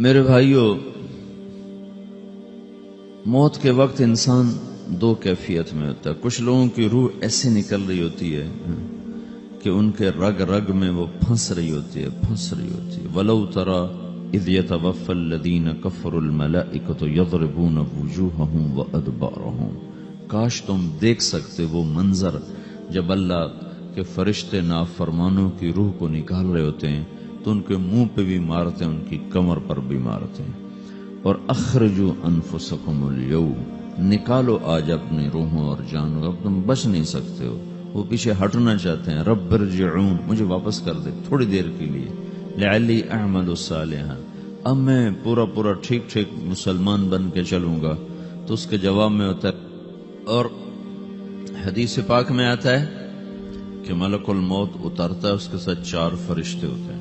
میرے بھائیوں، موت کے وقت انسان دو کیفیت میں ہوتا ہے۔ کچھ لوگوں کی روح ایسے نکل رہی ہوتی ہے کہ ان کے رگ رگ میں وہ پھنس رہی ہوتی ہے وَلَوْ تَرَى اِذْ يَتَوَفَّى الَّذِينَ كَفَرُوا الْمَلَائِكَةُ يَضْرِبُونَ وُجُوهَهُمْ وَأَدْبَارَهُمْ۔ کاش تم دیکھ سکتے وہ منظر جب اللہ کے فرشتے نافرمانوں کی روح کو نکال رہے ہوتے ہیں تو ان کے منہ پہ بھی مارتے ہیں، ان کی کمر پر بھی مارتے ہیں۔ اور اخرجوا انفسکم اليوم، نکالو آج اپنی روحوں اور جانوں، اب تم بچ نہیں سکتے ہو۔ وہ پیچھے ہٹنا چاہتے ہیں، رب ارجعون، مجھے واپس کر دے تھوڑی دیر کے لیے، لعلی اعمل صالحا، اب میں پورا ٹھیک مسلمان بن کے چلوں گا۔ تو اس کے جواب میں ہوتا ہے، اور حدیث پاک میں آتا ہے کہ ملک الموت اترتا ہے، اس کے ساتھ 4 فرشتے ہوتے ہیں،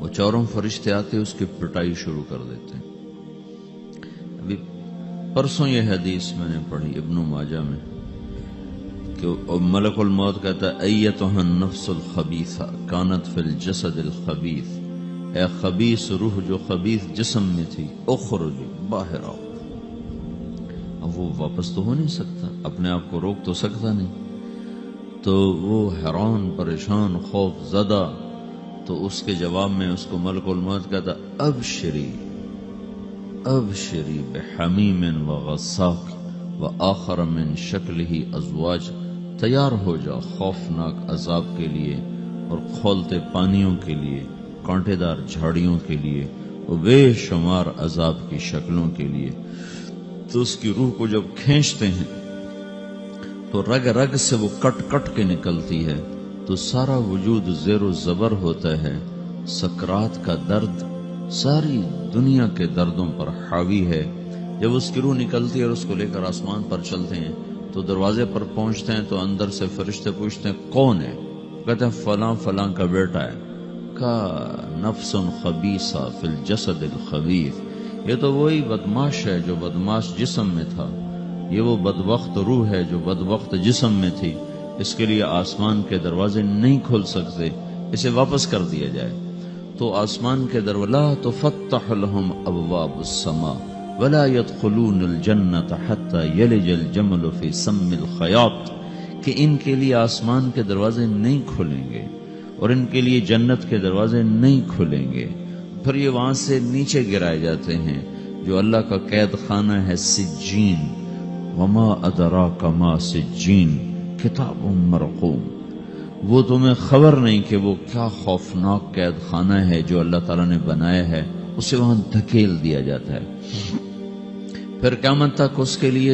وہ چاروں فرشتے آتے اس کی پٹائی شروع کر دیتے ہیں۔ ابھی پرسوں یہ حدیث میں نے پڑھی ابن ماجہ میں کہ ملک الموت کہتا ہے ایتها النفس الخبیثہ کانت فی الجسد الخبیث، اے خبیث روح جو خبیث جسم میں تھی، اخرج، باہر آؤ۔ اب وہ واپس تو ہو نہیں سکتا، اپنے آپ کو روک تو سکتا نہیں، تو وہ حیران پریشان خوف زدہ، تو اس کے جواب میں اس کو ملک الموت کہتا ابشری بحمیم وغساق وآخر من شکلہ ازواج، تیار ہو جا خوفناک عذاب کے لیے اور کھولتے پانیوں کے لیے، کانٹے دار جھاڑیوں کے لیے، اور بے شمار عذاب کی شکلوں کے لیے۔ تو اس کی روح کو جب کھینچتے ہیں تو رگ رگ سے وہ کٹ کے نکلتی ہے، تو سارا وجود زیر و زبر ہوتا ہے، سکرات کا درد ساری دنیا کے دردوں پر حاوی ہے۔ جب اس کی روح نکلتی ہے اور اس کو لے کر آسمان پر چلتے ہیں تو دروازے پر پہنچتے ہیں تو اندر سے فرشتے پوچھتے ہیں کون ہے؟ کہتے ہیں فلاں کا بیٹا ہے۔ کا نفس خبیثہ فی الجسد الخبیث، یہ تو وہی بدماش ہے جو بدماش جسم میں تھا، یہ وہ بدبخت روح ہے جو بدبخت جسم میں تھی، اس کے لیے آسمان کے دروازے نہیں کھل سکتے، اسے واپس کر دیا جائے۔ تو آسمان کے دروازے لا تفتح لهم ابواب السماء ولا يدخلون الجنة حتى يلج الجمل في سم الخياط، کہ ان کے لیے آسمان کے دروازے نہیں کھلیں گے اور ان کے لیے جنت کے دروازے نہیں کھلیں گے، پھر یہ وہاں سے نیچے گرائے جاتے ہیں جو اللہ کا قید خانہ ہے سجین۔ وما ادراک ما سجین کتاب مرقوم، وہ تمہیں خبر نہیں کہ وہ کیا خوفناک قید خانہ ہے جو اللہ تعالیٰ نے بنایا ہے، اسے وہاں دھکیل دیا جاتا ہے۔ پھر قیامت تک اس کے لیے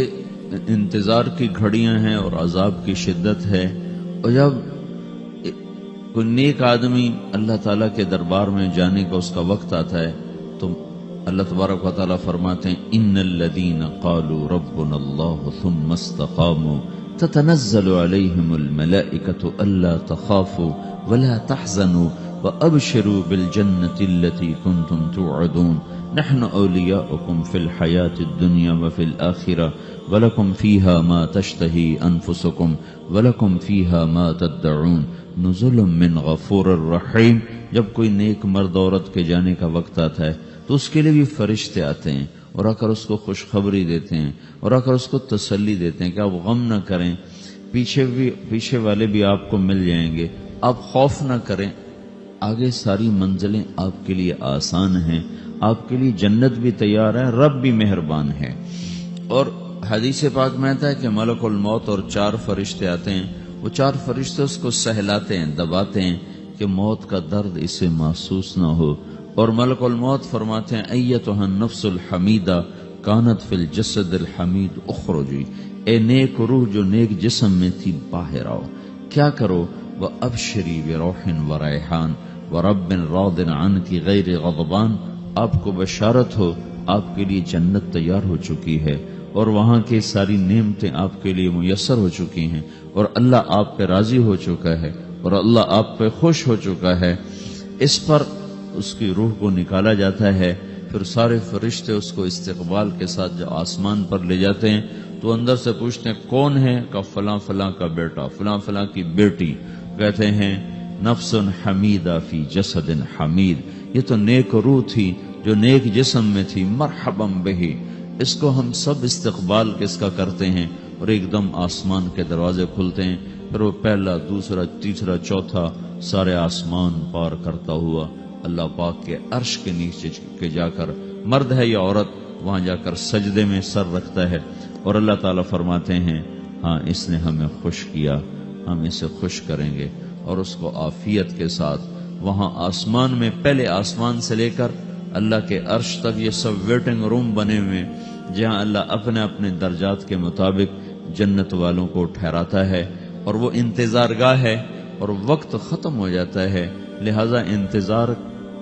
انتظار کی گھڑیاں ہیں اور عذاب کی شدت ہے۔ اور جب کوئی نیک آدمی اللہ تعالیٰ کے دربار میں جانے کا اس کا وقت آتا ہے تو اللہ تبارک و تعالیٰ فرماتے ہیں ان الذین قالوا ربنا اللہ ثم استقاموا تتنزل علیہم الملائکۃ الا تخافوا ولا تحزنوا وابشروا بالجنۃ التي کنتم توعدون نحن اولیاؤکم فی الحیاۃ الدنیا وفی الآخرہ ولکم فیہا ما تشتہی انفسکم ولکم فیہا ما تدعون نزل من غفور الرحیم۔ جب کوئی نیک مرد عورت کے جانے کا وقت آتا ہے تو اس کے لیے بھی فرشتے آتے ہیں اور آ کر اس کو خوشخبری دیتے ہیں اور آ کر اس کو تسلی دیتے ہیں کہ آپ غم نہ کریں، پیچھے والے بھی آپ کو مل جائیں گے، آپ خوف نہ کریں، آگے ساری منزلیں آپ کے لیے آسان ہیں، آپ کے لیے جنت بھی تیار ہے، رب بھی مہربان ہے۔ اور حدیث پاک میں آتا ہے کہ ملک الموت اور 4 فرشتے آتے ہیں، وہ 4 فرشتے اس کو سہلاتے ہیں، دباتے ہیں کہ موت کا درد اسے محسوس نہ ہو، اور ملک الموت فرماتے ہیں ایتها النفس الحمیدہ کانت فی الجسد الحمید اخرجی، اے نیک روح جو نیک جسم میں تھی باہر آؤ۔ کیا کرو؟ وابشری بروح وریحان ورب راض عنک غیر غضبان، آپ کو بشارت ہو آپ کے لیے جنت تیار ہو چکی ہے اور وہاں کی ساری نعمتیں آپ کے لیے میسر ہو چکی ہیں اور اللہ آپ پہ راضی ہو چکا ہے اور اللہ آپ پہ خوش ہو چکا ہے۔ اس پر اس کی روح کو نکالا جاتا ہے، پھر سارے فرشتے اس کو استقبال کے ساتھ جو آسمان پر لے جاتے ہیں تو اندر سے پوچھتے ہیں کون ہے؟ کہ فلاں کا بیٹا، فلاں کی بیٹی۔ کہتے ہیں نفس حمیدہ فی جسد حمید، یہ تو نیک روح تھی جو نیک جسم میں تھی، مرحبا بہی، اس کو ہم سب استقبال کس کا کرتے ہیں، اور ایک دم آسمان کے دروازے کھلتے ہیں، پھر وہ پہلا، دوسرا، تیسرا، چوتھا سارے آسمان پار کرتا ہوا اللہ پاک کے عرش کے نیچے کے جا کر، مرد ہے یا عورت، وہاں جا کر سجدے میں سر رکھتا ہے، اور اللہ تعالیٰ فرماتے ہیں ہاں اس نے ہمیں خوش کیا، ہم اسے خوش کریں گے، اور اس کو عافیت کے ساتھ وہاں آسمان میں، پہلے آسمان سے لے کر اللہ کے عرش تک یہ سب ویٹنگ روم بنے ہوئے، جہاں اللہ اپنے اپنے درجات کے مطابق جنت والوں کو ٹھہراتا ہے، اور وہ انتظار گاہ ہے، اور وقت ختم ہو جاتا ہے، لہذا انتظار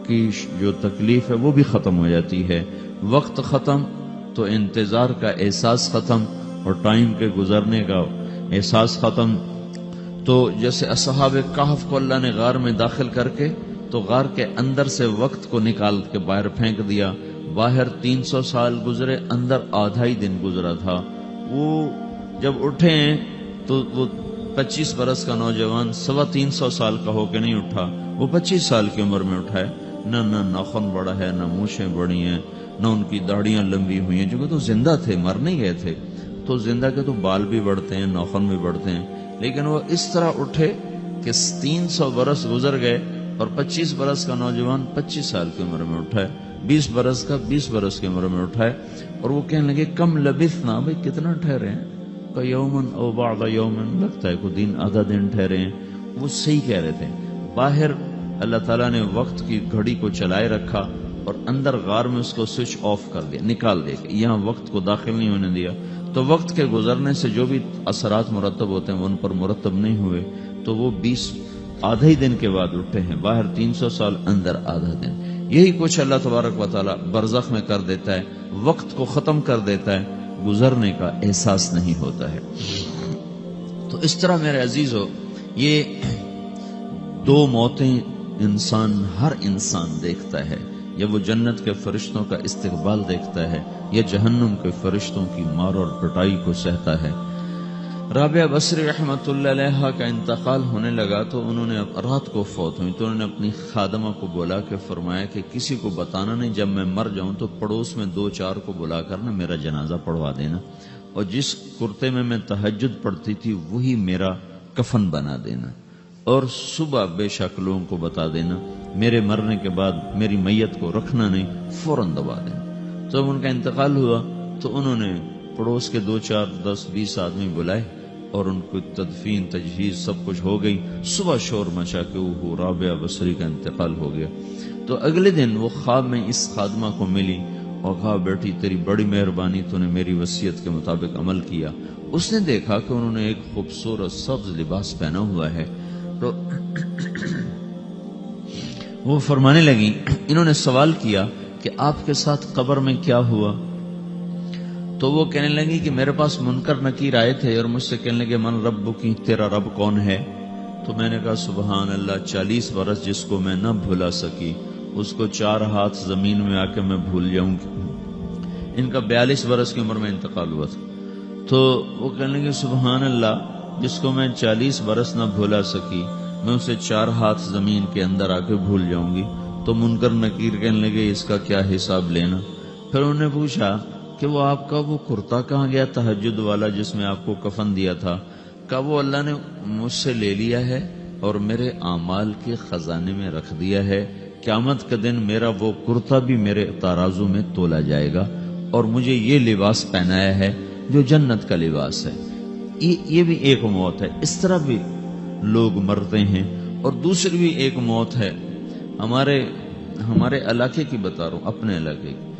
کی جو تکلیف ہے وہ بھی ختم ہو جاتی ہے، وقت ختم تو انتظار کا احساس ختم، اور ٹائم کے گزرنے کا احساس ختم۔ تو جیسے اصحاب کہف کو اللہ نے غار میں داخل کر کے تو غار کے اندر سے وقت کو نکال کے باہر پھینک دیا، باہر 300 سال گزرے، اندر آدھا ہی دن گزرا تھا۔ وہ جب اٹھے ہیں تو وہ 25 برس کا نوجوان 325 سال کا ہو کے نہیں اٹھا، وہ 25 سال کی عمر میں اٹھا ہے، نہ ناخن بڑا ہے، نہ مونچھیں بڑی ہیں، نہ ان کی داڑیاں لمبی ہوئی ہیں، جو کہ تو زندہ تھے، مر نہیں گئے تھے، تو زندہ کے تو بال بھی بڑھتے ہیں، ناخن بھی بڑھتے ہیں، لیکن وہ اس طرح اٹھے کہ 300 برس گزر گئے، اور 25 برس کا نوجوان 25 سال کی عمر میں اٹھا ہے، 20 برس کا 20 برس کی عمر میں اٹھا ہے، اور وہ کہنے لگے کم لبثنا، بھئی کتنا ٹھہرے ہیں، کہ یومن او بعض یومن، لگتا ہے کوئی دن آدھا دن ٹھہرے ہیں۔ وہ صحیح کہہ رہے تھے، باہر اللہ تعالیٰ نے وقت کی گھڑی کو چلائے رکھا، اور اندر غار میں اس کو سوئچ آف کر دیا، نکال دیا، یہاں وقت کو داخل نہیں ہونے دیا، تو وقت کے گزرنے سے جو بھی اثرات مرتب ہوتے ہیں وہ ان پر مرتب نہیں ہوئے، تو وہ 20 آدھا ہی دن کے بعد اٹھے ہیں، باہر 300 سال، اندر آدھا دن۔ یہی کچھ اللہ تبارک و تعالیٰ برزخ میں کر دیتا ہے، وقت کو ختم کر دیتا ہے، گزرنے کا احساس نہیں ہوتا ہے۔ تو اس طرح میرے عزیزو، یہ دو موتیں ہر انسان دیکھتا ہے، یا وہ جنت کے فرشتوں کا استقبال دیکھتا ہے، یا جہنم کے فرشتوں کی مار اور پٹائی کو سہتا ہے۔ رابعہ بصری رحمت اللہ علیہ کا انتقال ہونے لگا تو انہوں نے رات کو فوت ہوئی، تو انہوں نے اپنی خادمہ کو بولا کہ فرمایا کہ کسی کو بتانا نہیں، جب میں مر جاؤں تو پڑوس میں 2-4 کو بلا کر نا میرا جنازہ پڑھوا دینا، اور جس کرتے میں تہجد پڑھتی تھی وہی میرا کفن بنا دینا، اور صبح بے شک لوگوں کو بتا دینا، میرے مرنے کے بعد میری میت کو رکھنا نہیں، فوراً دبا دینا۔ تو جب ان کا انتقال ہوا تو انہوں نے پڑوس کے 2-4-10-20 آدمی بلائے، اور ان کو تدفین تجہیز سب کچھ ہو گئی، صبح شور مچا کہ وہ رابعہ بصری کا انتقال ہو گیا۔ تو اگلے دن وہ خواب میں اس خادمہ کو ملی اور کہا بیٹی تیری بڑی مہربانی، تو نے میری وصیت کے مطابق عمل کیا۔ اس نے دیکھا کہ انہوں نے ایک خوبصورت سبز لباس پہنا ہوا ہے، تو وہ فرمانے لگی، انہوں نے سوال کیا کہ آپ کے ساتھ قبر میں کیا ہوا؟ تو وہ کہنے لگی کہ میرے پاس منکر نکیر آئے تھے اور مجھ سے کہنے لگے من رب کی، تیرا رب کون ہے؟ تو میں نے کہا سبحان اللہ، 40 برس جس کو میں نہ بھلا سکی اس کو 4 ہاتھ زمین میں آ کے میں بھول جاؤں گی۔ ان کا 42 برس کی عمر میں انتقال ہوا تھا۔ تو وہ کہنے لگے سبحان اللہ، جس کو میں 40 برس نہ بھولا سکی میں اسے 4 ہاتھ زمین کے اندر آ کے بھول جاؤں گی۔ تو منکر نکیر کہنے لگے اس کا کیا حساب لینا؟ پھر انہوں نے پوچھا کہ وہ آپ کا وہ کرتا کہاں گیا تہجد والا جس میں آپ کو کفن دیا تھا؟ کہا وہ اللہ نے مجھ سے لے لیا ہے اور میرے اعمال کے خزانے میں رکھ دیا ہے، قیامت کے دن میرا وہ کرتا بھی میرے ترازو میں تولا جائے گا، اور مجھے یہ لباس پہنایا ہے جو جنت کا لباس ہے۔ یہ بھی ایک موت ہے، اس طرح بھی لوگ مرتے ہیں۔ اور دوسری بھی ایک موت ہے، ہمارے علاقے کی بتا رہا ہوں، اپنے علاقے کی۔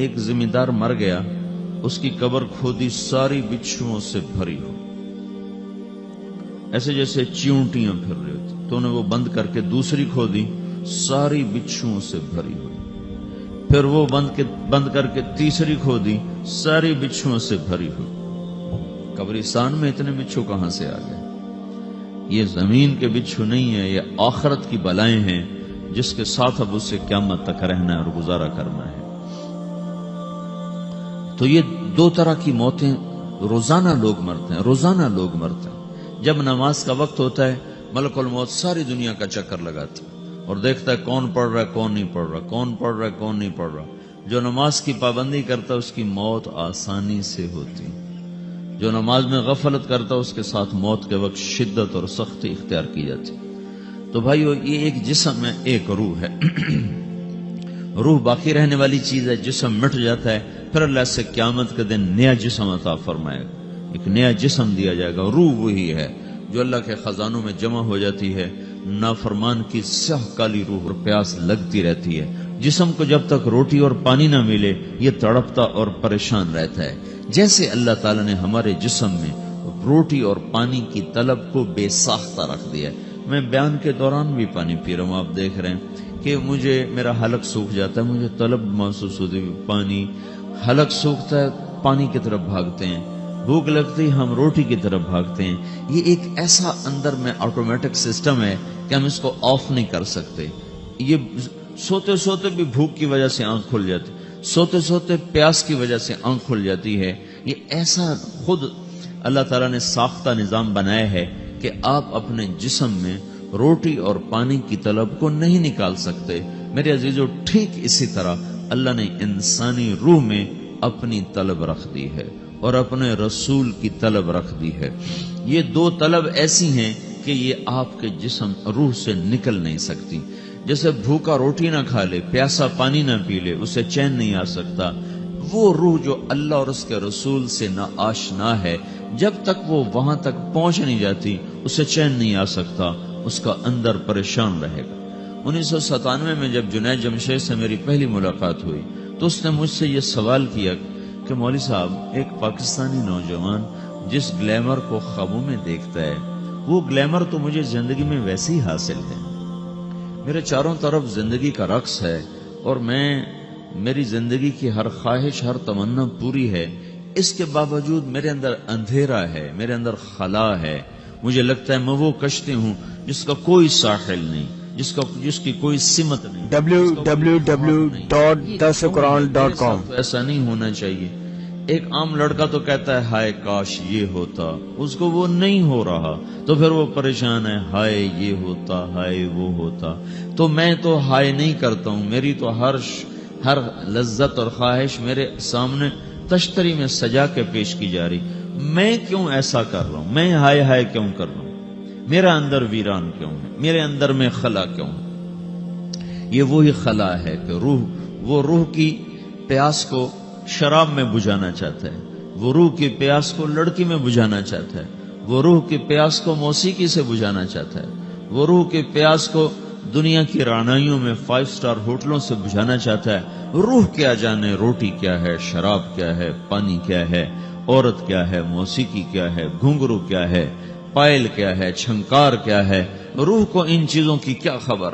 ایک زمیندار مر گیا، اس کی قبر کھودی، ساری بچھوؤں سے بھری ہو، ایسے جیسے چیونٹیاں پھر رہی ہوتی، تو انہیں وہ بند کر کے دوسری کھودی، ساری بچھوؤں سے بھری ہوئی، پھر وہ بند کر کے تیسری کھودی، ساری بچھوؤں سے بھری ہوئی۔ قبرستان میں اتنے بچھو کہاں سے آ گئے؟ یہ زمین کے بچھو نہیں ہے، یہ آخرت کی بلائیں ہیں جس کے ساتھ اب اسے قیامت تک رہنا ہے اور گزارا کرنا ہے۔ تو یہ 2 طرح کی موتیں روزانہ لوگ مرتے ہیں، روزانہ لوگ مرتے ہیں۔ جب نماز کا وقت ہوتا ہے ملک الموت ساری دنیا کا چکر لگاتا ہے، اور دیکھتا ہے کون پڑھ رہا ہے کون نہیں پڑھ رہا، کون پڑھ رہا ہے کون نہیں پڑھ رہا۔ جو نماز کی پابندی کرتا ہے اس کی موت آسانی سے ہوتی، جو نماز میں غفلت کرتا ہے اس کے ساتھ موت کے وقت شدت اور سختی اختیار کی جاتی۔ تو بھائیو، یہ ایک جسم ہے، ایک روح ہے۔ روح باقی رہنے والی چیز ہے، جسم مٹ جاتا ہے، پھر اللہ سے قیامت کے دن نیا جسم عطا فرمائے گا، ایک نیا جسم دیا جائے گا۔ روح وہی ہے جو اللہ کے خزانوں میں جمع ہو جاتی ہے۔ نافرمان کی سیاہ کالی روح اور پیاس لگتی رہتی ہے۔ جسم کو جب تک روٹی اور پانی نہ ملے یہ تڑپتا اور پریشان رہتا ہے۔ جیسے اللہ تعالیٰ نے ہمارے جسم میں روٹی اور پانی کی طلب کو بے ساختہ رکھ دیا ہے۔ میں بیان کے دوران بھی پانی پی رہا ہوں، آپ دیکھ رہے ہیں کہ میرا حلق سوکھ جاتا ہے، مجھے طلب محسوس ہوتی ہے پانی، حلق سوکھتا ہے پانی کی طرف بھاگتے ہیں، بھوک لگتی ہم روٹی کی طرف بھاگتے ہیں۔ یہ ایک ایسا اندر میں آٹومیٹک سسٹم ہے کہ ہم اس کو آف نہیں کر سکتے۔ یہ سوتے سوتے بھی بھوک کی وجہ سے آنکھ کھل جاتی، سوتے سوتے پیاس کی وجہ سے آنکھ کھل جاتی ہے۔ یہ ایسا خود اللہ تعالیٰ نے ساختہ نظام بنایا ہے کہ آپ اپنے جسم میں روٹی اور پانی کی طلب کو نہیں نکال سکتے۔ میرے عزیزو، ٹھیک اسی طرح اللہ نے انسانی روح میں اپنی طلب رکھ دی ہے اور اپنے رسول کی طلب رکھ دی ہے۔ یہ دو طلب ایسی ہیں کہ یہ آپ کے جسم روح سے نکل نہیں سکتی۔ جیسے بھوکا روٹی نہ کھا لے، پیاسا پانی نہ پی لے، اسے چین نہیں آ سکتا۔ وہ روح جو اللہ اور اس کے رسول سے نہ آشنا ہے، جب تک وہ وہاں تک پہنچ نہیں جاتی اسے چین نہیں آ سکتا، اس کا اندر پریشان رہے گا۔ 1997 میں جب جنید جمشید سے میری پہلی ملاقات ہوئی تو اس نے مجھ سے یہ سوال کیا کہ مولوی صاحب، ایک پاکستانی نوجوان جس گلیمر کو خوابوں میں دیکھتا ہے، وہ گلیمر تو مجھے زندگی میں ویسے ہی حاصل ہے۔ میرے چاروں طرف زندگی کا رقص ہے اور میری زندگی کی ہر خواہش، ہر تمنا پوری ہے، اس کے باوجود میرے اندر اندھیرا ہے، میرے اندر خلا ہے۔ مجھے لگتا ہے میں وہ کشتی ہوں جس کا کوئی ساحل نہیں، جس کی کوئی سمت نہیں۔ www.dasquran.com ایسا نہیں ہونا چاہیے۔ ایک عام لڑکا تو کہتا ہے ہائے کاش یہ ہوتا، اس کو وہ نہیں ہو رہا تو پھر وہ پریشان ہے، ہائے یہ ہوتا، ہائے وہ ہوتا۔ تو میں تو ہائے نہیں کرتا ہوں، میری تو ہر لذت اور خواہش میرے سامنے تشتری میں سجا کے پیش کی جا رہی۔ میں کیوں ایسا کر رہا ہوں؟ میں ہائے ہائے کیوں کر رہا ہوں؟ میرا اندر ویران کیوں ہے؟ میرے اندر میں خلا کیوں ہے؟ یہ وہی خلا ہے کہ وہ روح کی پیاس کو شراب میں بجھانا چاہتا ہے، وہ روح کی پیاس کو لڑکی میں بجھانا چاہتا ہے، وہ روح کی پیاس کو موسیقی سے بجھانا چاہتا ہے، وہ روح کی پیاس کو دنیا کی رانائیوں میں 5 سٹار ہوٹلوں سے بجھانا چاہتا ہے۔ روح کیا جانے روٹی کیا ہے، شراب کیا ہے، پانی کیا ہے، عورت کیا ہے، موسیقی کیا ہے، گھنگرو کیا ہے، پائل کیا ہے، چھنکار کیا ہے، روح کو ان چیزوں کی کیا خبر؟